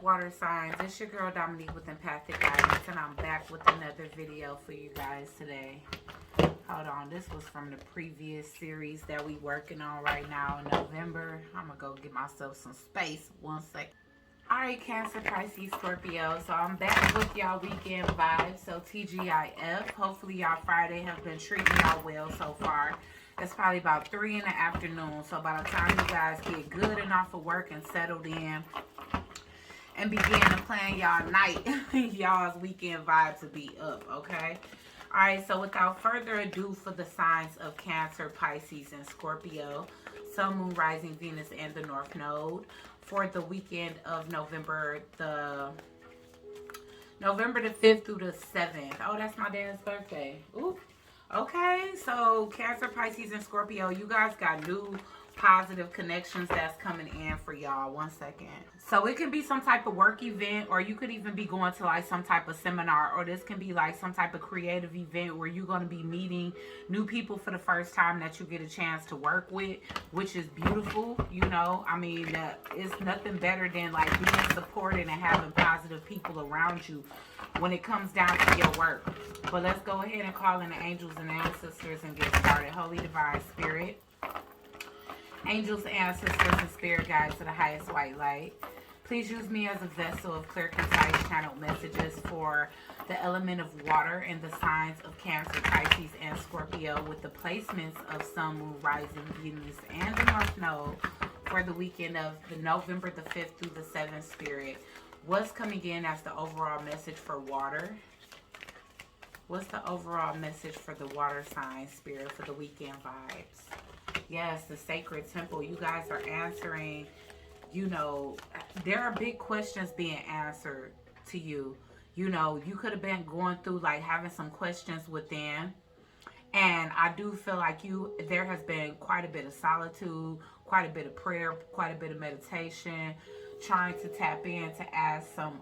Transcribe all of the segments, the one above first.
up, water signs? It's your girl Dominique with Empathic Guidance, and I'm back with another video for you guys today. Hold on, this was from the previous series that we working on right now in November. I'm gonna go get myself some space. 1 second. Alright, Cancer, Pisces, Scorpio. So I'm back with y'all weekend vibes. So TGIF. Hopefully y'all Friday have been treating y'all well so far. It's probably about 3 in the afternoon. So by the time you guys get good and off of work and settled in and begin to plan y'all night, y'all's weekend vibes will be up, okay? Alright, so without further ado, for the signs of Cancer, Pisces, and Scorpio, Sun, Moon, Rising, Venus, and the North Node, for the weekend of November the 5th through the 7th. Oh, that's my dad's birthday. Ooh. Okay, so Cancer, Pisces, and Scorpio, you guys got new positive connections that's coming in for y'all. 1 second. So it can be some type of work event, or you could even be going to like some type of seminar, or this can be like some type of creative event where you're going to be meeting new people for the first time that you get a chance to work with, which is beautiful. You know, I mean, it's nothing better than like being supported and having positive people around you when it comes down to your work. But let's go ahead and call in the angels and ancestors and get started. Holy Divine Spirit, angels, ancestors, and spirit guides to the highest white light, please use me as a vessel of clear, concise, channeled messages for the element of water and the signs of Cancer, Pisces, and Scorpio, with the placements of Sun, Moon, Rising, Venus, and the North Node for the weekend of the November the 5th through the 7th, spirit. What's coming in as the overall message for water? What's the overall message for the water sign, spirit, for the weekend vibes? Yes, the sacred temple. You guys are answering, you know, there are big questions being answered to you. You know, you could have been going through like having some questions within. And I do feel like there has been quite a bit of solitude, quite a bit of prayer, quite a bit of meditation, trying to tap in to ask some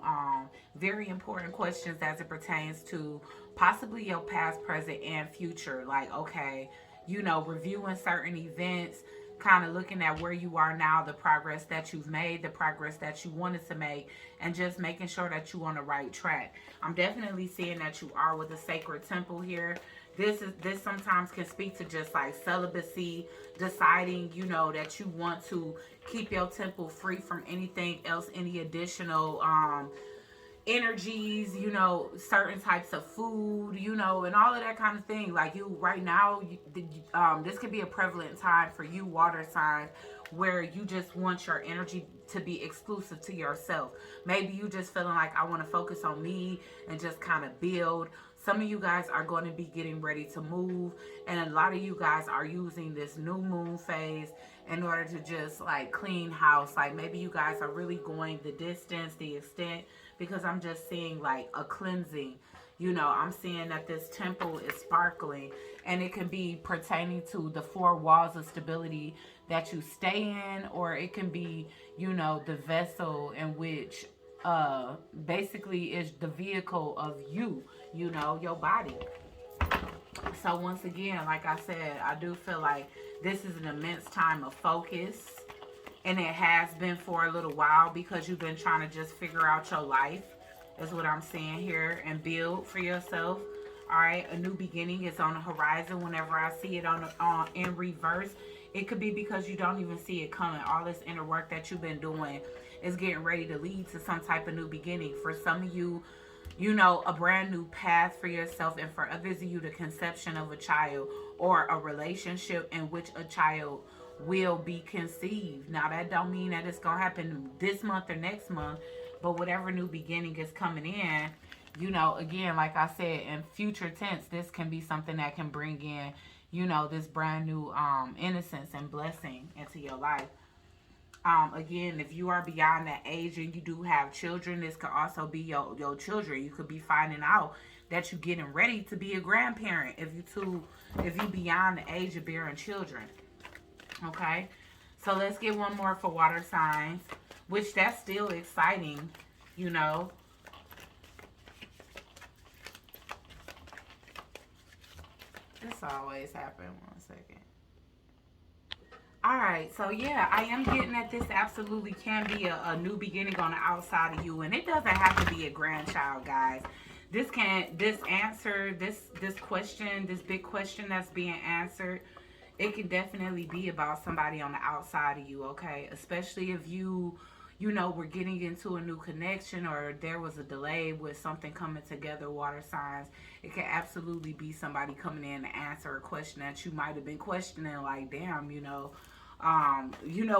very important questions as it pertains to possibly your past, present, and future. Like, okay, you know, reviewing certain events, kind of looking at where you are now, the progress that you've made, the progress that you wanted to make, and just making sure that you're on the right track. I'm definitely seeing that you are with the sacred temple here. This sometimes can speak to just like celibacy, deciding, you know, that you want to keep your temple free from anything else, any additional energies, you know, certain types of food, you know, and all of that kind of thing. Like you right now, this could be a prevalent time for you water signs where you just want your energy to be exclusive to yourself. Maybe you just feeling like, I want to focus on me and just kind of build. Some of you guys are going to be getting ready to move, and a lot of you guys are using this new moon phase in order to just like clean house. Like maybe you guys are really going the distance, the extent, because I'm just seeing like a cleansing. You know, I'm seeing that this temple is sparkling, and it can be pertaining to the 4 walls of stability that you stay in, or it can be, you know, the vessel in which basically is the vehicle of you, you know, your body. So once again, like I said, I do feel like this is an immense time of focus, and it has been for a little while because you've been trying to just figure out your life, is what I'm seeing here, and build for yourself. All right, a new beginning is on the horizon. Whenever I see it in reverse, it could be because you don't even see it coming. All this inner work that you've been doing is getting ready to lead to some type of new beginning. For some of you, you know, a brand new path for yourself, and for others of you, the conception of a child or a relationship in which a child will be conceived. Now, that don't mean that it's going to happen this month or next month, but whatever new beginning is coming in, you know, again, like I said, in future tense, this can be something that can bring in, you know, this brand new innocence and blessing into your life. Again, if you are beyond that age and you do have children, this could also be your children. You could be finding out that you're getting ready to be a grandparent if you beyond the age of bearing children. Okay, so let's get one more for water signs, which that's still exciting, you know. This always happens. 1 second. All right, so yeah, I am getting that this absolutely can be a new beginning on the outside of you, and it doesn't have to be a grandchild, guys. This answer, this question, this big question that's being answered, it can definitely be about somebody on the outside of you, okay? Especially if you know, we're getting into a new connection or there was a delay with something coming together, water signs. It can absolutely be somebody coming in to answer a question that you might have been questioning, like, damn, you know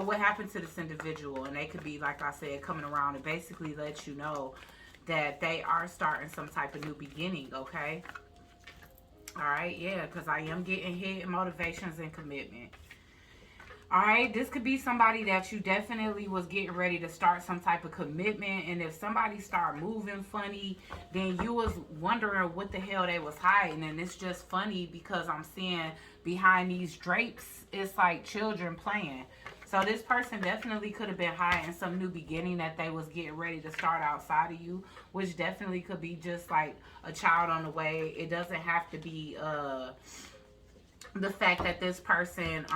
what happened to this individual, and they could be, like I said, coming around and basically let you know that they are starting some type of new beginning, okay? All right, yeah, because I am getting hit motivations and commitment. All right, this could be somebody that you definitely was getting ready to start some type of commitment, and if somebody start moving funny, then you was wondering what the hell they was hiding, and it's just funny because I'm seeing behind these drapes, it's like children playing. So this person definitely could have been hiding some new beginning that they was getting ready to start outside of you, which definitely could be just like a child on the way. It doesn't have to be the fact that this person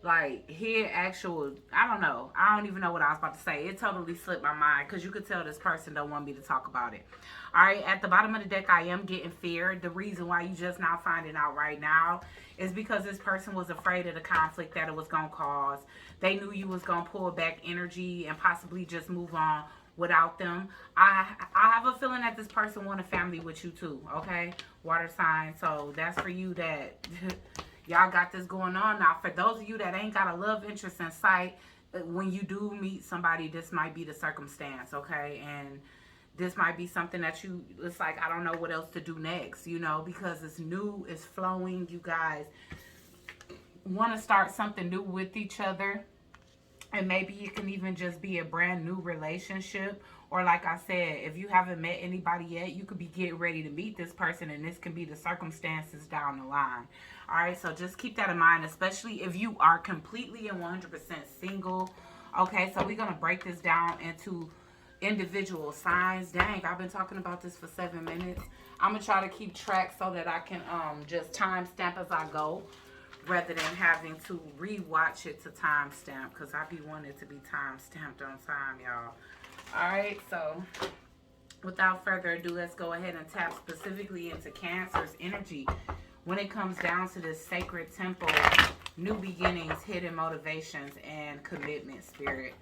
like here actual, I don't even know what I was about to say. It totally slipped my mind because you could tell this person don't want me to talk about it. All right, at the bottom of the deck, I am getting fear. The reason why you just now finding out right now is because this person was afraid of the conflict that it was going to cause. They knew you was going to pull back energy and possibly just move on without them. I have a feeling that this person want a family with you too, okay? Water sign. So that's for you that y'all got this going on. Now, for those of you that ain't got a love interest in sight, when you do meet somebody, this might be the circumstance, okay? And this might be something that it's like, I don't know what else to do next, because it's new, it's flowing. You guys want to start something new with each other. And maybe it can even just be a brand new relationship. Or like I said, if you haven't met anybody yet, you could be getting ready to meet this person, and this can be the circumstances down the line. All right, so just keep that in mind, especially if you are completely and 100% single. Okay, so we're going to break this down into individual signs. Dang, I've been talking about this for 7 minutes. I'm going to try to keep track so that I can just timestamp as I go, rather than having to rewatch it to timestamp, because I be wanting it to be timestamped on time, y'all. All right, so without further ado, let's go ahead and tap specifically into Cancer's energy when it comes down to this sacred temple, new beginnings, hidden motivations, and commitment spirit.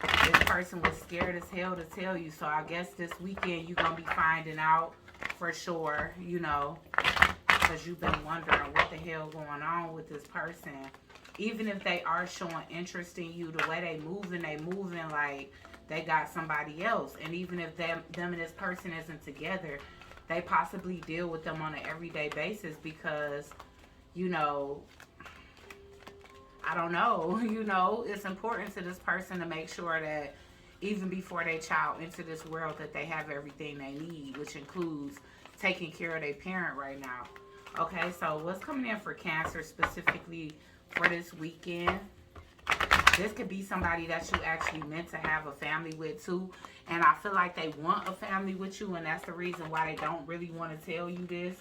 This person was scared as hell to tell you, so I guess this weekend you're going to be finding out for sure, because you've been wondering what the hell going on with this person. Even if they are showing interest in you, the way they moving like they got somebody else. And even if them and this person isn't together, they possibly deal with them on an everyday basis because, I don't know, it's important to this person to make sure that even before they child into this world that they have everything they need, which includes taking care of their parent right now. Okay, so what's coming in for Cancer specifically for this weekend? This could be somebody that you actually meant to have a family with too. And I feel like they want a family with you, and that's the reason why they don't really want to tell you this.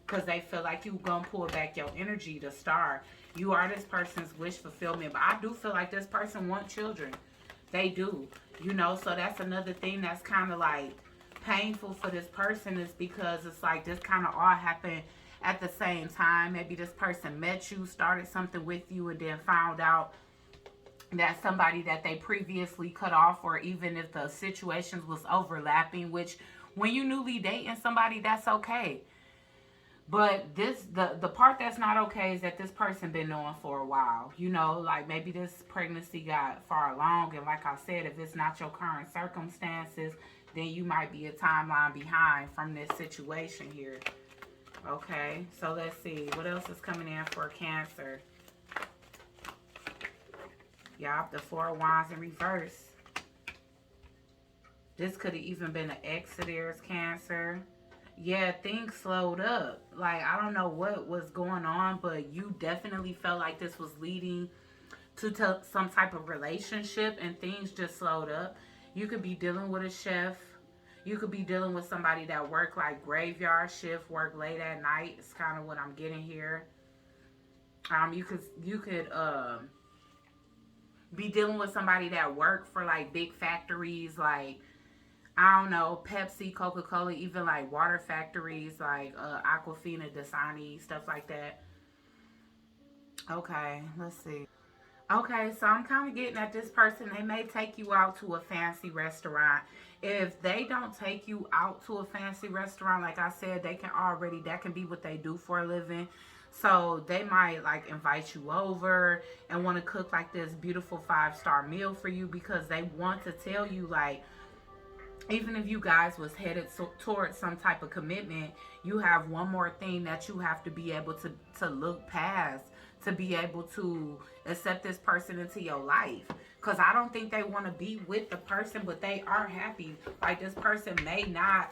Because they feel like you're going to pull back your energy to start. You are this person's wish fulfillment. But I do feel like this person wants children. They do. So that's another thing that's kind of like painful for this person, is because it's like this kind of all happened at the same time. Maybe this person met you, started something with you, and then found out that somebody that they previously cut off, or even if the situations was overlapping, which when you newly dating somebody, that's okay. But the part that's not okay is that this person been knowing for a while. Like maybe this pregnancy got far along, and like I said, if it's not your current circumstances, then you might be a timeline behind from this situation here. Okay, so let's see. What else is coming in for Cancer? Yup, the Four of Wands in reverse. This could have even been an ex of theirs, Cancer. Yeah, things slowed up. Like, I don't know what was going on, but you definitely felt like this was leading to some type of relationship, and things just slowed up. You could be dealing with a chef. You could be dealing with somebody that work like graveyard shift, work late at night. It's kind of what I'm getting here. You could be dealing with somebody that work for like big factories, like I don't know, Pepsi, Coca Cola, even like water factories, like Aquafina, Dasani, stuff like that. Okay, let's see. Okay, so I'm kind of getting at this person. They may take you out to a fancy restaurant. If they don't take you out to a fancy restaurant, like I said, they can already, that can be what they do for a living. So they might like invite you over and want to cook like this beautiful 5-star meal for you because they want to tell you, like, even if you guys was headed towards some type of commitment, you have one more thing that you have to be able to look past to be able to accept this person into your life. Because I don't think they want to be with the person, but they are happy. Like, this person may not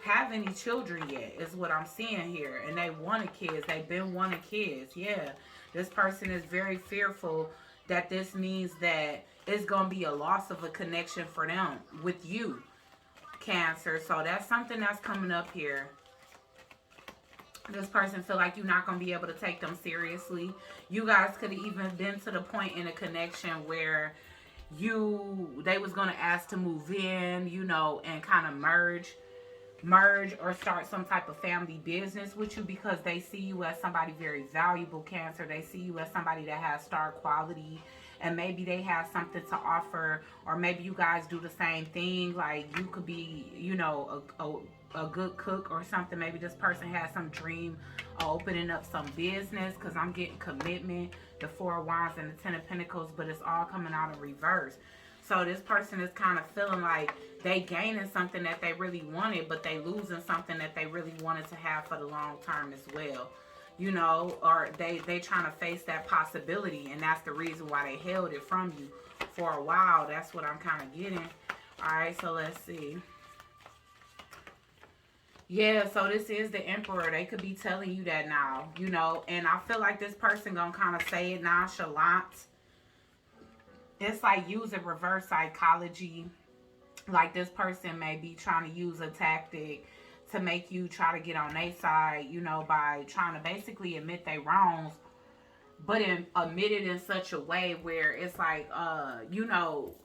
have any children yet, is what I'm seeing here, and they wanted kids. They've been wanting kids. Yeah, this person is very fearful that this means that it's going to be a loss of a connection for them with you, Cancer. So that's something that's coming up here. This person feel like you're not going to be able to take them seriously. You guys could have even been to the point in a connection where they was going to ask to move in, and kind of merge or start some type of family business with you because they see you as somebody very valuable, Cancer. They see you as somebody that has star quality, and maybe they have something to offer, or maybe you guys do the same thing. Like, you could be, a good cook or something. Maybe this person has some dream of opening up some business, because I'm getting commitment, the 4 of Wands and the 10 of Pentacles, but it's all coming out in reverse. So this person is kind of feeling like they gaining something that they really wanted, but they losing something that they really wanted to have for the long term as well. Or they trying to face that possibility, and that's the reason why they held it from you for a while. That's what I'm kind of getting. All right, so let's see. Yeah, so this is the Emperor. They could be telling you that now, and I feel like this person gonna kind of say it nonchalant. It's like using reverse psychology. Like, this person may be trying to use a tactic to make you try to get on their side, by trying to basically admit they wrongs, but admit it in such a way where it's like,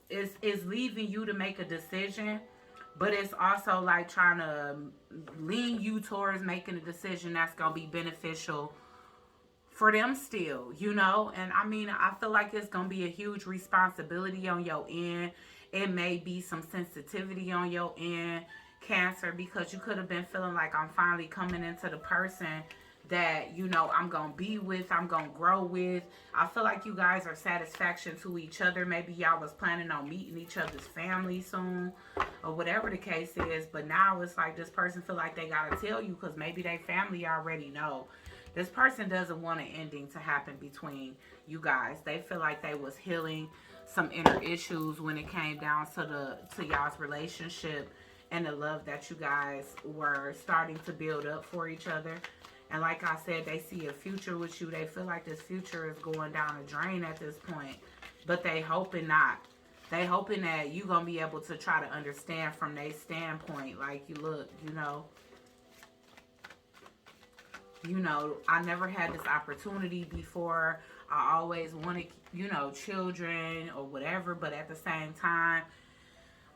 it's leaving you to make a decision, but it's also like trying to lean you towards making a decision that's going to be beneficial for them still, and I mean, I feel like it's going to be a huge responsibility on your end. It may be some sensitivity on your end, Cancer, because you could have been feeling like, I'm finally coming into the person that, I'm going to be with, I'm going to grow with. I feel like you guys are satisfaction to each other. Maybe y'all was planning on meeting each other's family soon, or whatever the case is. But now it's like this person feel like they got to tell you, because maybe they family already know. This person doesn't want an ending to happen between you guys. They feel like they was healing some inner issues when it came down to y'all's relationship and the love that you guys were starting to build up for each other. And like I said, they see a future with you. They feel like this future is going down a drain at this point, but they hoping not. They hoping that you gonna be able to try to understand from their standpoint. Like, you look, I never had this opportunity before. I always wanted, children or whatever, but at the same time,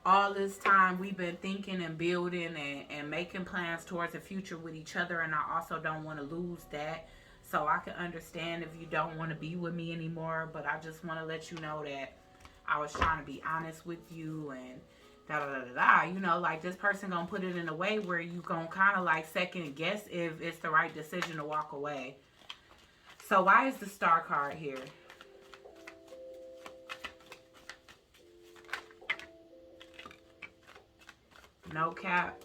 all this time we've been thinking and building and making plans towards the future with each other, and I also don't want to lose that. So I can understand if you don't want to be with me anymore, but I just want to let you know that I was trying to be honest with you, and like, this person gonna put it in a way where you gonna kind of like second guess if it's the right decision to walk away. So why is the Star card here? No cap.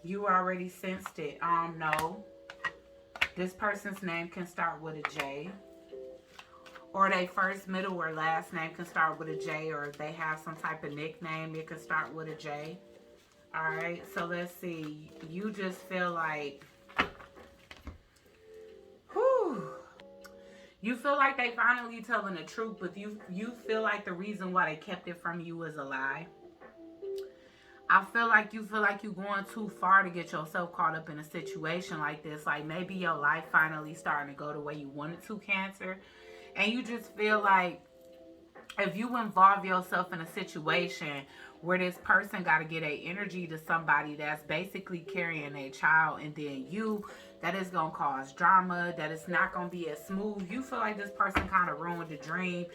You already sensed it. No. This person's name can start with a J. Or they first, middle, or last name can start with a J. Or if they have some type of nickname, it can start with a J. Alright, so let's see. You just feel like, you feel like they finally telling the truth, but you feel like the reason why they kept it from you is a lie. I feel like you going too far to get yourself caught up in a situation like this. Like maybe your life finally starting to go the way you want it to, Cancer. And you just feel like if you involve yourself in a situation where this person got to get a energy to somebody that's basically carrying a child, and then you, that is going to cause drama, that it's not going to be as smooth. You feel like this person kind of ruined the dream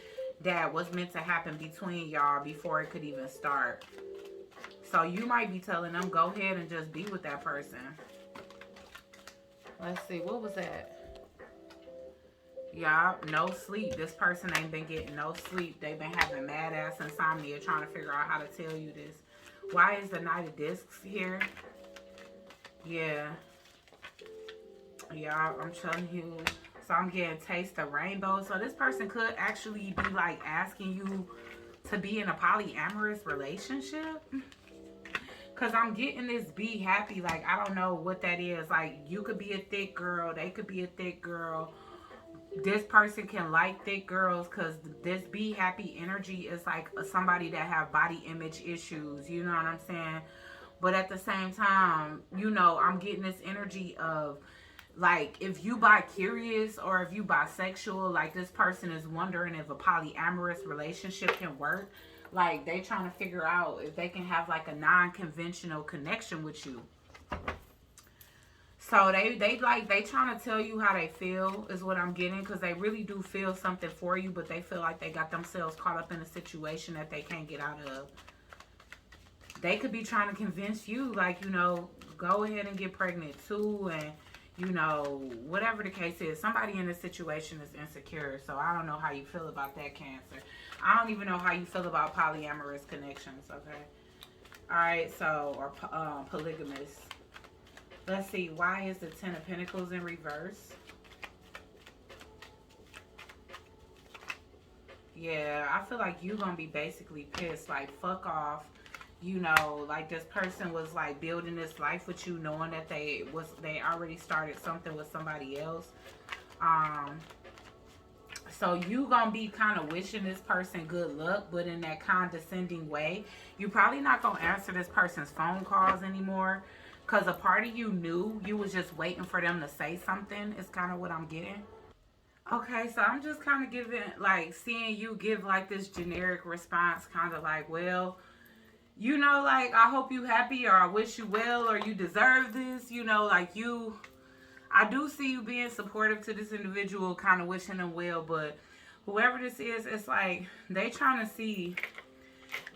that was meant to happen between y'all before it could even start. So you might be telling them, go ahead and just be with that person. Let's see, what was that? Y'all, no sleep. This person ain't been getting no sleep. They've been having mad ass insomnia trying to figure out how to tell you this. Why is the Knight of Discs here? Yeah. Y'all, I'm telling you. So I'm getting taste of rainbow. So this person could actually be like asking you to be in a polyamorous relationship. Because I'm getting this be happy. Like, I don't know what that is. Like, you could be a thick girl. They could be a thick girl. This person can like thick girls because this be happy energy is like somebody that have body image issues. You know what I'm saying? But at the same time, you know, I'm getting this energy of like if you bi-curious or if you bisexual, like this person is wondering if a polyamorous relationship can work. Like they trying to figure out if they can have like a non-conventional connection with you. So they trying to tell you how they feel is what I'm getting, because they really do feel something for you, but they feel like they got themselves caught up in a situation that they can't get out of. They could be trying to convince you, like, you know, go ahead and get pregnant too, and, you know, whatever the case is. Somebody in this situation is insecure, so I don't know how you feel about that, Cancer. I don't even know how you feel about polyamorous connections, okay? All right, so, or polygamous. Let's see, why is the Ten of Pentacles in reverse? Yeah, I feel like you're going to be basically pissed. Like, fuck off. You know, like this person was like building this life with you knowing that they already started something with somebody else. So you going to be kind of wishing this person good luck, but in that condescending way. You're probably not going to answer this person's phone calls anymore. Because a part of you knew, you was just waiting for them to say something. Is kind of what I'm getting. Okay, so I'm just kind of giving, like, seeing you give, like, this generic response. Kind of like, well, you know, like, I hope you happy, or I wish you well, or you deserve this. You know, like, you, I do see you being supportive to this individual, kind of wishing them well. But whoever this is, it's like, they trying to see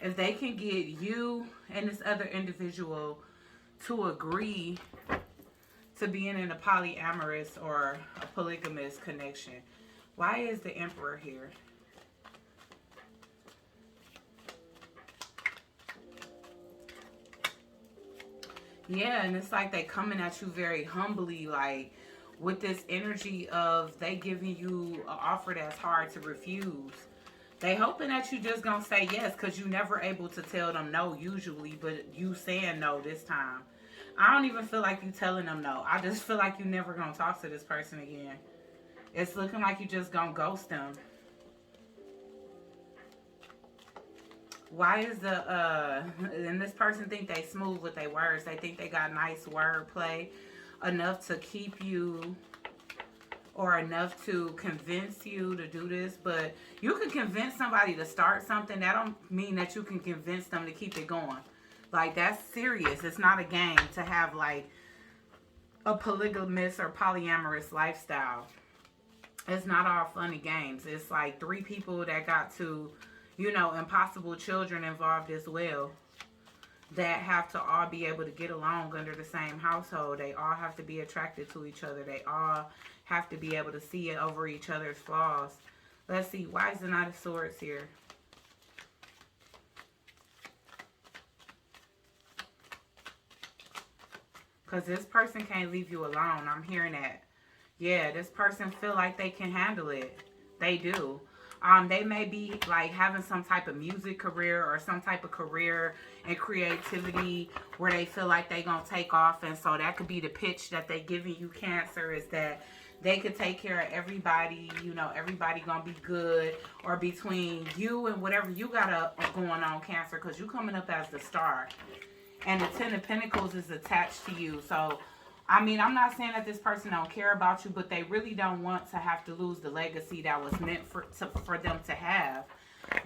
if they can get you and this other individual to agree to being in a polyamorous or a polygamous connection. Why is the Emperor here? Yeah, and it's like they coming at you very humbly, like with this energy of they giving you an offer that's hard to refuse. They hoping that you just gonna say yes, because you never able to tell them no usually, but you saying no this time. I don't even feel like you telling them no. I just feel like you never gonna talk to this person again. It's looking like you just gonna ghost them. Why is and this person think they smooth with their words. They think they got nice wordplay enough to keep you, or enough to convince you to do this. But you can convince somebody to start something. That don't mean that you can convince them to keep it going. Like, that's serious. It's not a game to have, like, a polygamous or polyamorous lifestyle. It's not all fun and games. It's like 3 people that got to, you know, impossible children involved as well, that have to all be able to get along under the same household. They all have to be attracted to each other. They all have to be able to see it over each other's flaws. Let's see, why is the Knight of Swords here? Because this person can't leave you alone. I'm hearing that. Yeah, this person feel like they can handle it. They do. They may be like having some type of music career or some type of career and creativity where they feel like they gonna take off. And so that could be the pitch that they giving you, Cancer, is that they could take care of everybody. You know, everybody gonna be good. Or between you and whatever you got going on, Cancer, because you coming up as the star. And the Ten of Pentacles is attached to you. So, I mean, I'm not saying that this person don't care about you, but they really don't want to have to lose the legacy that was meant for them to have.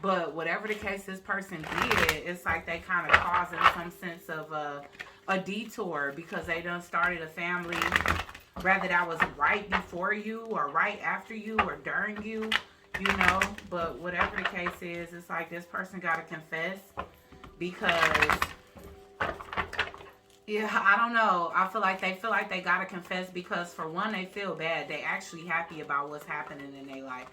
But whatever the case this person did, it's like they kind of causing some sense of a detour because they done started a family, whether that was right before you or right after you or during you, you know. But whatever the case is, it's like this person got to confess because, yeah, I don't know. I feel like they got to confess because, for one, they feel bad. They actually happy about what's happening in their life.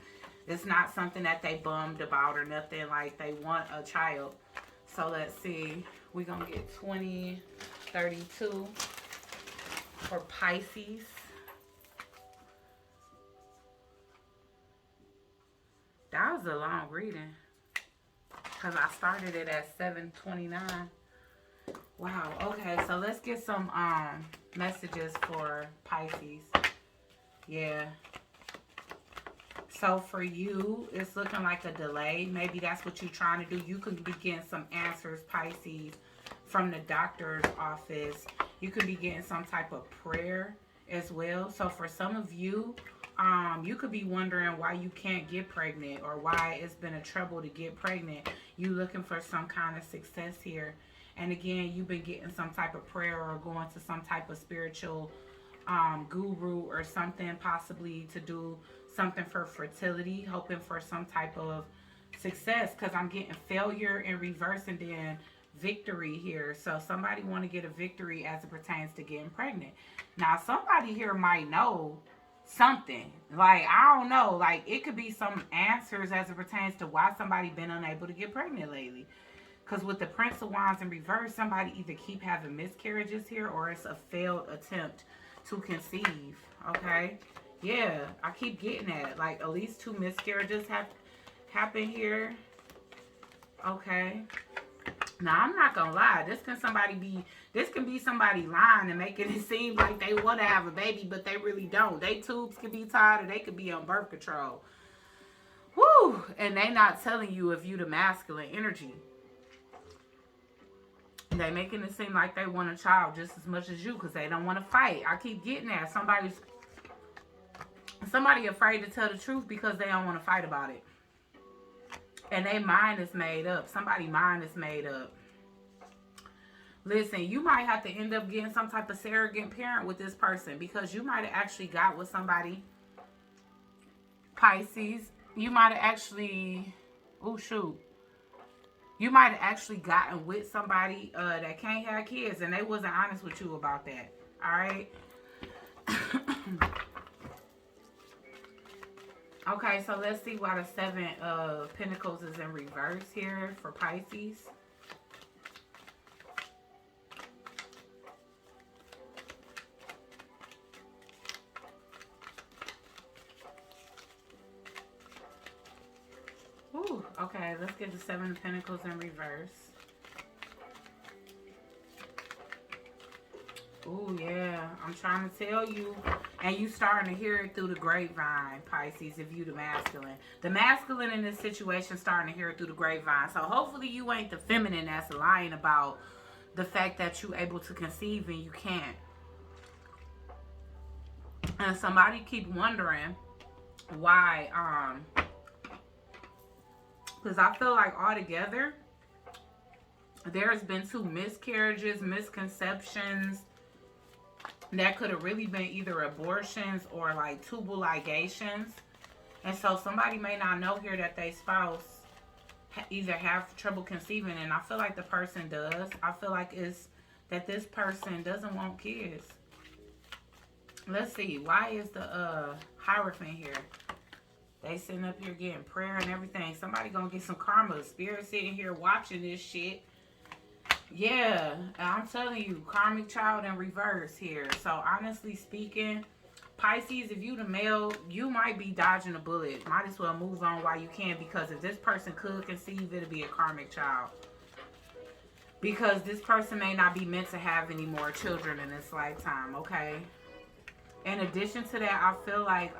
It's not something that they bummed about or nothing. Like, they want a child. So let's see. We're going to get 2032 for Pisces. That was a long reading because I started it at 7:29. Wow. Okay, so let's get some messages for Pisces. Yeah. So for you, it's looking like a delay. Maybe that's what you're trying to do. You could be getting some answers, Pisces, from the doctor's office. You could be getting some type of prayer as well. So for some of you, you could be wondering why you can't get pregnant or why it's been a trouble to get pregnant. You looking for some kind of success here. And again, you've been getting some type of prayer or going to some type of spiritual guru or something, possibly to do something for fertility, hoping for some type of success, because I'm getting failure in reverse and then victory here. So somebody want to get a victory as it pertains to getting pregnant. Now, somebody here might know something. Like, I don't know. Like, it could be some answers as it pertains to why somebody been unable to get pregnant lately. Because with the Prince of Wands in reverse, somebody either keep having miscarriages here or it's a failed attempt to conceive. Okay? Yeah, I keep getting that. Like, at least 2 miscarriages have happened here. Okay. Now, I'm not gonna lie. This can be somebody lying and making it seem like they want to have a baby, but they really don't. They tubes can be tied or they could be on birth control. Woo! And they not telling you if you the masculine energy. They making it seem like they want a child just as much as you because they don't want to fight. I keep getting that. Somebody afraid to tell the truth because they don't want to fight about it. And their mind is made up. Somebody's mind is made up. Listen, you might have to end up getting some type of surrogate parent with this person because you might have actually got with somebody, Pisces. You might have actually, oh shoot. You might have actually gotten with somebody that can't have kids and they wasn't honest with you about that. All right? Okay, so let's see why the 7 of Pentacles is in reverse here for Pisces. Ooh, okay, let's get the 7 of Pentacles in reverse. Ooh, yeah, I'm trying to tell you. And you starting to hear it through the grapevine, Pisces, if you the masculine. The masculine in this situation starting to hear it through the grapevine. So hopefully you ain't the feminine that's lying about the fact that you able to conceive and you can't. And somebody keep wondering why, because I feel like altogether, there's been 2 miscarriages, misconceptions, that could have really been either abortions or like tubal ligations. And so somebody may not know here that their spouse either have trouble conceiving, and I feel like the person does. I feel like it's that this person doesn't want kids. Let's see, why is the Hierophant here? They sitting up here getting prayer and everything. Somebody gonna get some karma. Spirit sitting here watching this shit. Yeah, I'm telling you, karmic child in reverse here. So honestly speaking, Pisces, if you the male, you might be dodging a bullet. Might as well move on while you can, because if this person could conceive, it'll be a karmic child. Because this person may not be meant to have any more children in this lifetime, okay? In addition to that, I feel like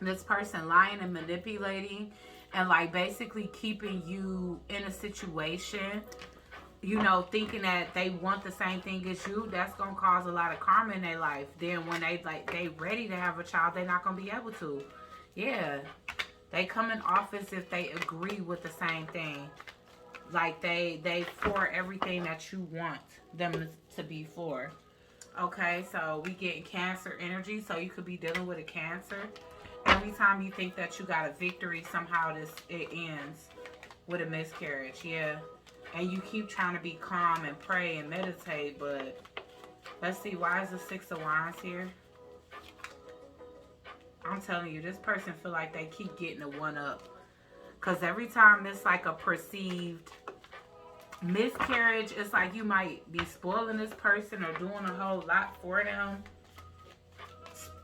this person lying and manipulating and like basically keeping you in a situation you know, thinking that they want the same thing as you, that's gonna cause a lot of karma in their life. Then when they ready to have a child, they're not gonna be able to. Yeah, they come in office if they agree with the same thing. Like they for everything that you want them to be for. Okay, so we getting Cancer energy, so you could be dealing with a Cancer. Every time you think that you got a victory, somehow it ends with a miscarriage. Yeah. And you keep trying to be calm and pray and meditate, but let's see, why is the Six of Wands here? I'm telling you, this person feel like they keep getting a one-up. Because every time it's like a perceived miscarriage, it's like you might be spoiling this person or doing a whole lot for them.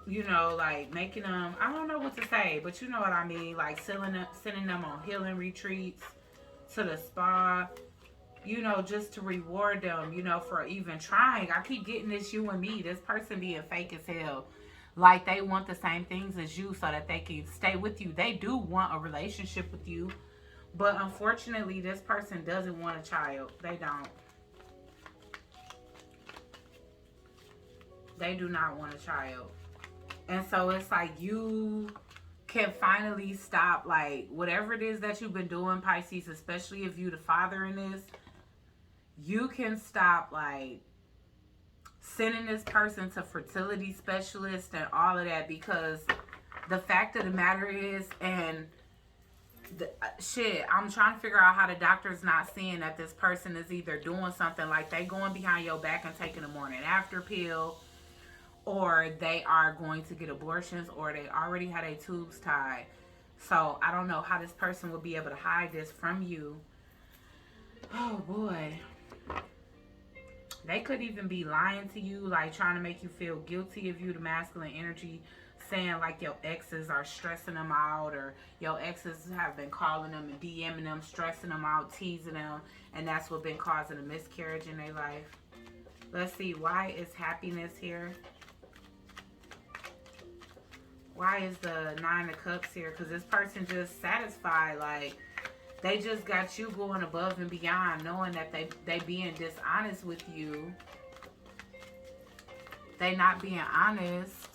You know, like making them, I don't know what to say, but you know what I mean. Like sending them on healing retreats, to the spa, you know, just to reward them, you know, for even trying. I keep getting this you and me. This person being fake as hell. Like they want the same things as you so that they can stay with you. They do want a relationship with you. But unfortunately, this person doesn't want a child. They don't. They do not want a child. And so it's like you can finally stop, like, whatever it is that you've been doing, Pisces, especially if you the father in this, you can stop, like, sending this person to fertility specialists and all of that, because the fact of the matter is, and shit, I'm trying to figure out how the doctor's not seeing that this person is either doing something like they going behind your back and taking a morning after pill, or they are going to get abortions, or they already had their tubes tied. So I don't know how this person will be able to hide this from you. Oh boy. They could even be lying to you, like trying to make you feel guilty if you the masculine energy, saying like your exes are stressing them out, or your exes have been calling them and DMing them, stressing them out, teasing them, and that's what been causing a miscarriage in their life. Let's see, why is happiness here? Why is the Nine of Cups here? Because this person just satisfied, like they just got you going above and beyond, knowing that they being dishonest with you. They not being honest.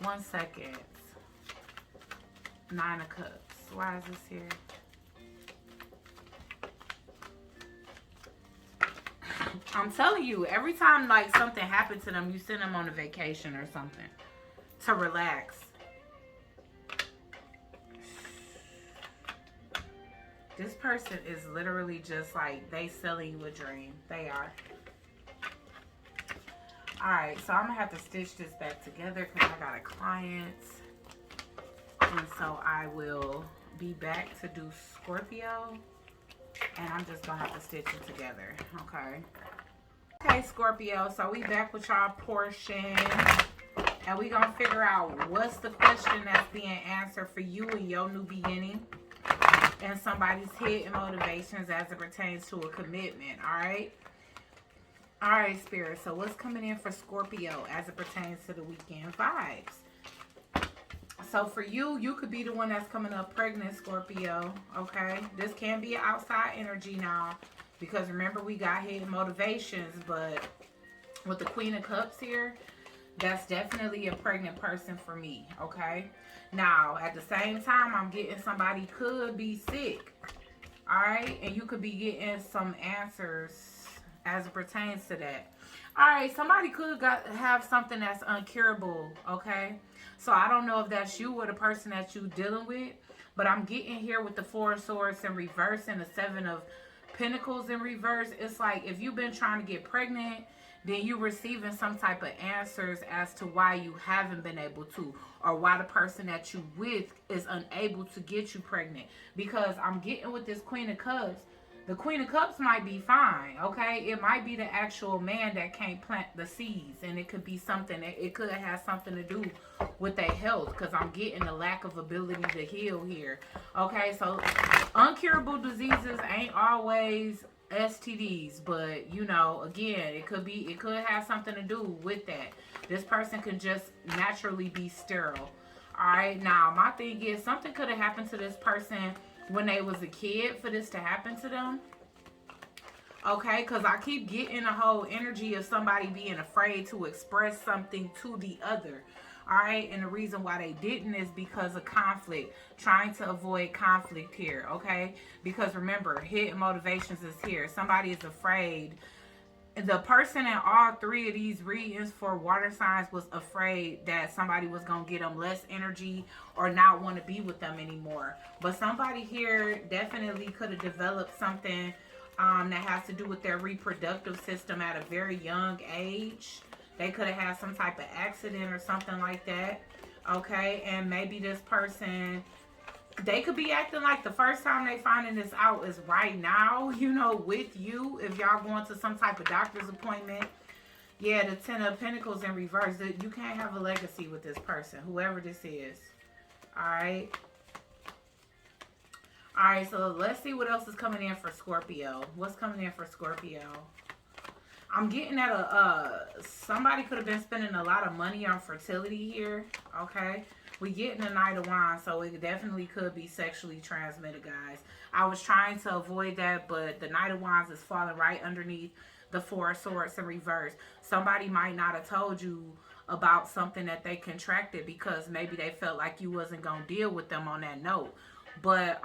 1 second. Nine of Cups. Why is this here? I'm telling you, every time like something happened to them, you send them on a vacation or something to relax. This person is literally just like, they selling you a dream. They are. Alright, so I'm going to have to stitch this back together because I got a client. And so I will be back to do Scorpio. And I'm just going to have to stitch it together. Okay. Okay, Scorpio. So we back with y'all portion. And we going to figure out what's the question that's being answered for you in your new beginning. And somebody's hidden motivations as it pertains to a commitment. Alright. Alright, Spirit. So what's coming in for Scorpio as it pertains to the weekend vibes? So for you, you could be the one that's coming up pregnant, Scorpio. Okay. This can be an outside energy now. Because remember, we got hidden motivations. But with the Queen of Cups here, that's definitely a pregnant person for me. Okay. Now, at the same time, I'm getting somebody could be sick. Alright. And you could be getting some answers as it pertains to that. Alright, somebody could have something that's uncurable, okay? So I don't know if that's you or the person that you dealing with, but I'm getting here with the Four of Swords in reverse and the Seven of Pentacles in reverse. It's like if you've been trying to get pregnant, then you're receiving some type of answers as to why you haven't been able to, or why the person that you with is unable to get you pregnant. Because I'm getting with this Queen of Cups. The Queen of Cups might be fine, okay? It might be the actual man that can't plant the seeds. And it could be something, it could have something to do with their health. Because I'm getting the lack of ability to heal here. Okay, so uncurable diseases ain't always STDs. But, you know, again, it could have something to do with that. This person could just naturally be sterile. Alright, now my thing is, something could have happened to this person when they was a kid for this to happen to them. Okay, because I keep getting the whole energy of somebody being afraid to express something to the other. All right, and the reason why they didn't is because of conflict, trying to avoid conflict here. Okay, because remember, hidden motivations is here. Somebody is afraid. The person in all three of these readings for water signs was afraid that somebody was going to get them less energy or not want to be with them anymore. But somebody here definitely could have developed something that has to do with their reproductive system at a very young age. They could have had some type of accident or something like that. Okay, and maybe this person, they could be acting like the first time they finding this out is right now, you know, with you. If y'all going to some type of doctor's appointment. Yeah, the Ten of Pentacles in reverse. You can't have a legacy with this person, whoever this is. All right. All right, so let's see what else is coming in for Scorpio. What's coming in for Scorpio? I'm getting at somebody could have been spending a lot of money on fertility here. Okay. We getting the Knight of Wands, so it definitely could be sexually transmitted, guys. I was trying to avoid that, but the Knight of Wands is falling right underneath the Four of Swords in reverse. Somebody might not have told you about something that they contracted because maybe they felt like you wasn't going to deal with them on that note. But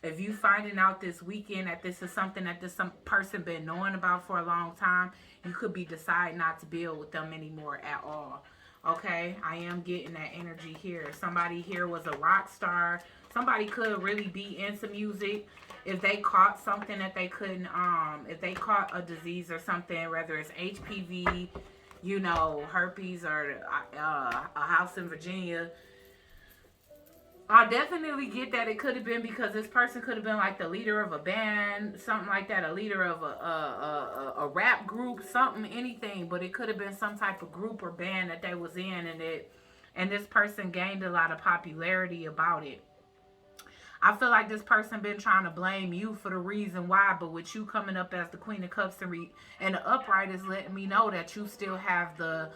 if you finding out this weekend that this is something that some person been knowing about for a long time, you could be deciding not to build with them anymore at all. Okay, I am getting that energy here. Somebody here was a rock star. Somebody could really be into music. If they caught something that they couldn't, if they caught a disease or something, whether it's HPV, you know, herpes, or a house in Virginia, I definitely get that it could have been because this person could have been like the leader of a band, something like that, a leader of a rap group, something, anything. But it could have been some type of group or band that they was in, and this person gained a lot of popularity about it. I feel like this person been trying to blame you for the reason why, but with you coming up as the Queen of Cups and the upright is letting me know that you still have the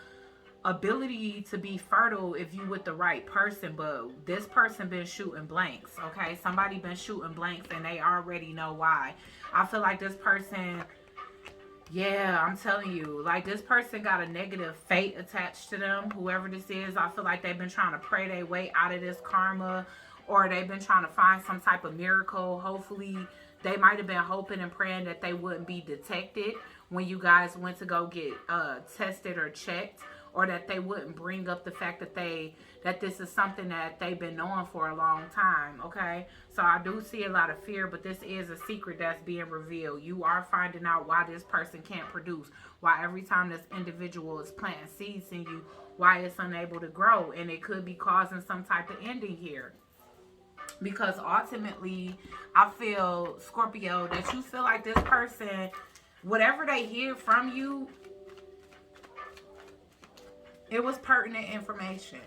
ability to be fertile if you with the right person. But this person been shooting blanks. Okay, somebody been shooting blanks and they already know why. I feel like this person, yeah, I'm telling you, like this person got a negative fate attached to them, whoever this is. I feel like they've been trying to pray their way out of this karma, or they've been trying to find some type of miracle. Hopefully they might have been hoping and praying that they wouldn't be detected when you guys went to go get tested or checked, or that they wouldn't bring up the fact that this is something that they've been knowing for a long time. Okay, so I do see a lot of fear, but this is a secret that's being revealed. You are finding out why this person can't produce, why every time this individual is planting seeds in you, why it's unable to grow, and it could be causing some type of ending here. Because ultimately, I feel, Scorpio, that you feel like this person, whatever they hear from you, it was pertinent information.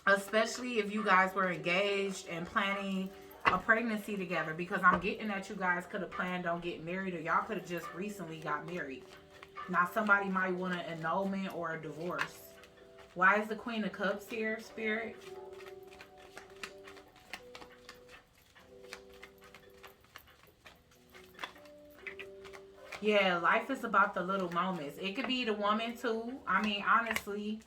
Especially if you guys were engaged and planning a pregnancy together. Because I'm getting that you guys could have planned on getting married, or y'all could have just recently got married. Now somebody might want an annulment or a divorce. Why is the Queen of Cups here, Spirit? Yeah, life is about the little moments. It could be the woman too. I mean, honestly.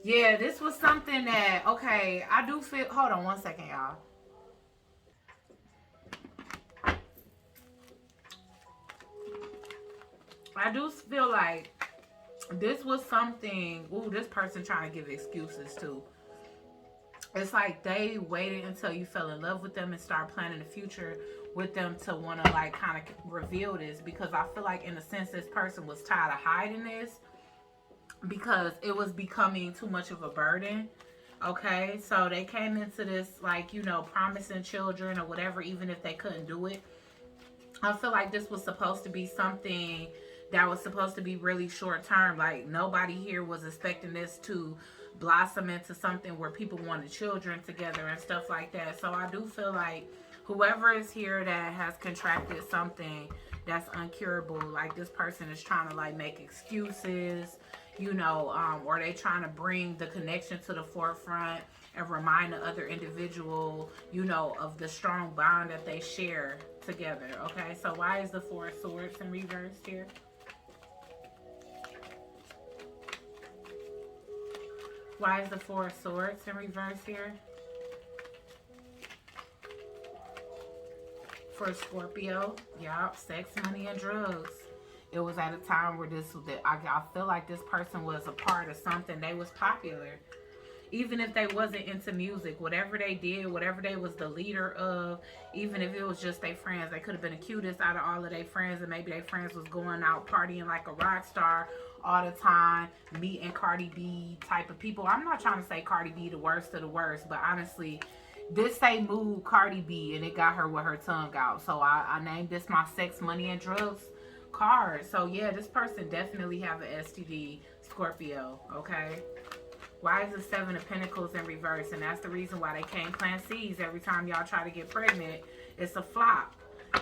Yeah, this was something that, okay, I do feel, hold on one second, y'all. I do feel like this was something, ooh, this person trying to give excuses too. It's like they waited until you fell in love with them and start planning the future with them to want to like kind of reveal this, because I feel like in a sense this person was tired of hiding this because it was becoming too much of a burden. Okay, so they came into this like, you know, promising children or whatever, even if they couldn't do it. I feel like this was supposed to be something that was supposed to be really short term. Like nobody here was expecting this to blossom into something where people wanted children together and stuff like that. So I do feel like whoever is here that has contracted something that's uncurable, like this person is trying to like make excuses. you know, or they trying to bring the connection to the forefront and remind the other individual, you know, of the strong bond that they share together. Okay, so why is the Four of Swords in reverse here? Why is the Four of Swords in reverse here? For Scorpio, yup, sex, money, and drugs. It was at a time where I feel like this person was a part of something. They was popular. Even if they wasn't into music, whatever they did, whatever they was the leader of, even if it was just their friends, they could have been the cutest out of all of their friends, and maybe their friends was going out partying like a rock star all the time, meeting Cardi B type of people. I'm not trying to say Cardi B the worst of the worst, but honestly, this say move Cardi B, and it got her with her tongue out. So I named this my sex, money, and drugs card. So yeah, this person definitely have an STD, Scorpio, okay? Why is the Seven of Pentacles in reverse? And that's the reason why they can't plant seeds. Every time y'all try to get pregnant, it's a flop.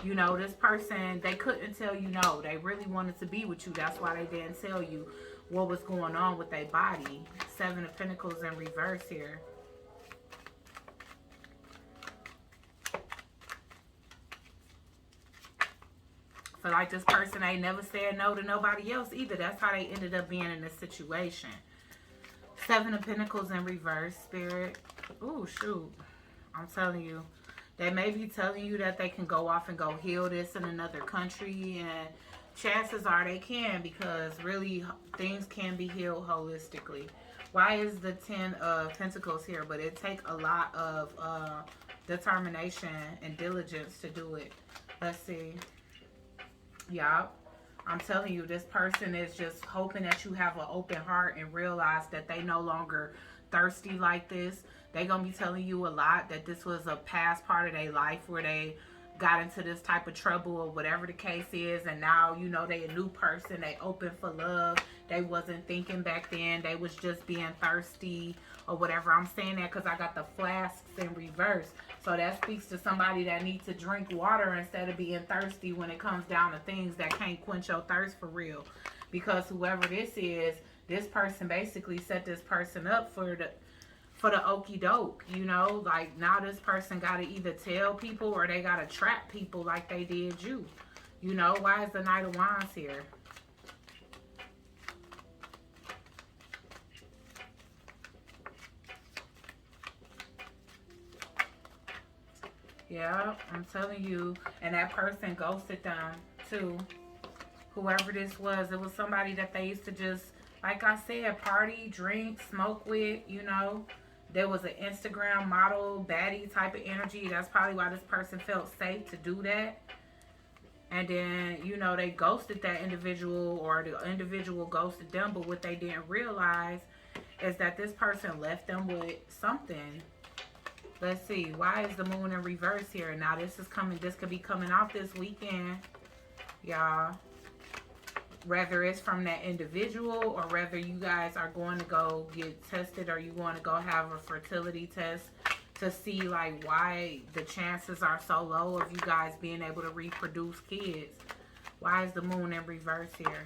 You know, this person, they couldn't tell you no. They really wanted to be with you. That's why they didn't tell you what was going on with their body. Seven of Pentacles in reverse here. Feel like this person ain't never said no to nobody else either. That's how they ended up being in this situation. Seven of Pentacles in reverse, Spirit. Ooh, shoot. I'm telling you. They may be telling you that they can go off and go heal this in another country. And chances are they can, because really things can be healed holistically. Why is the Ten of Pentacles here? But it takes a lot of determination and diligence to do it. Let's see. Yup. I'm telling you, this person is just hoping that you have an open heart and realize that they no longer thirsty like this. They gonna be telling you a lot that this was a past part of their life where they got into this type of trouble or whatever the case is, and now, you know, they a new person. They open for love. They wasn't thinking back then. They was just being thirsty or whatever. I'm saying that because I got the flasks in reverse. So that speaks to somebody that needs to drink water instead of being thirsty when it comes down to things that can't quench your thirst for real. Because whoever this is, this person basically set this person up for the okie doke, you know? Like, now this person got to either tell people or they got to trap people like they did you. You know, why is the Knight of Wands here? Yeah, I'm telling you. And that person ghosted them too. Whoever this was, it was somebody that they used to just, like I said, party, drink, smoke with, you know. There was an Instagram model, baddie type of energy. That's probably why this person felt safe to do that. And then, you know, they ghosted that individual, or the individual ghosted them. But what they didn't realize is that this person left them with something. Let's see. Why is the moon in reverse here? Now, this could be coming off this weekend, y'all. Whether it's from that individual or whether you guys are going to go get tested or you want to go have a fertility test to see like why the chances are so low of you guys being able to reproduce kids. Why is the moon in reverse here?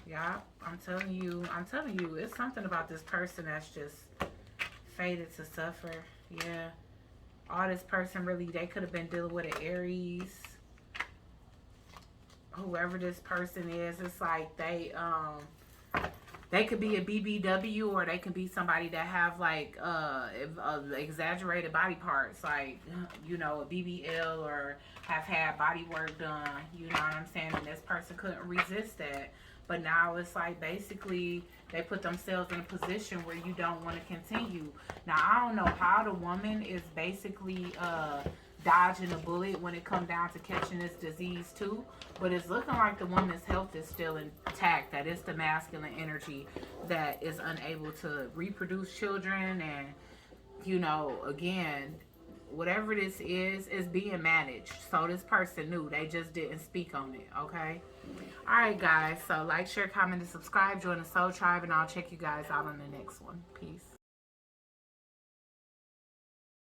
Yeah, I'm telling you, it's something about this person that's just fated to suffer. Yeah. All this person really, they could have been dealing with an Aries. Whoever this person is, it's like they could be a BBW, or they could be somebody that have like exaggerated body parts, like, you know, a BBL, or have had body work done, you know what I'm saying? And this person couldn't resist that. But now it's like basically they put themselves in a position where you don't want to continue. Now, I don't know how the woman is basically dodging a bullet when it comes down to catching this disease too, but it's looking like the woman's health is still intact. That it's the masculine energy that is unable to reproduce children, and, you know, again, whatever this is being managed. So this person knew, they just didn't speak on it. Okay, all right guys, so like, share, comment, and subscribe. Join the Soul Tribe, and I'll check you guys out on the next one. Peace.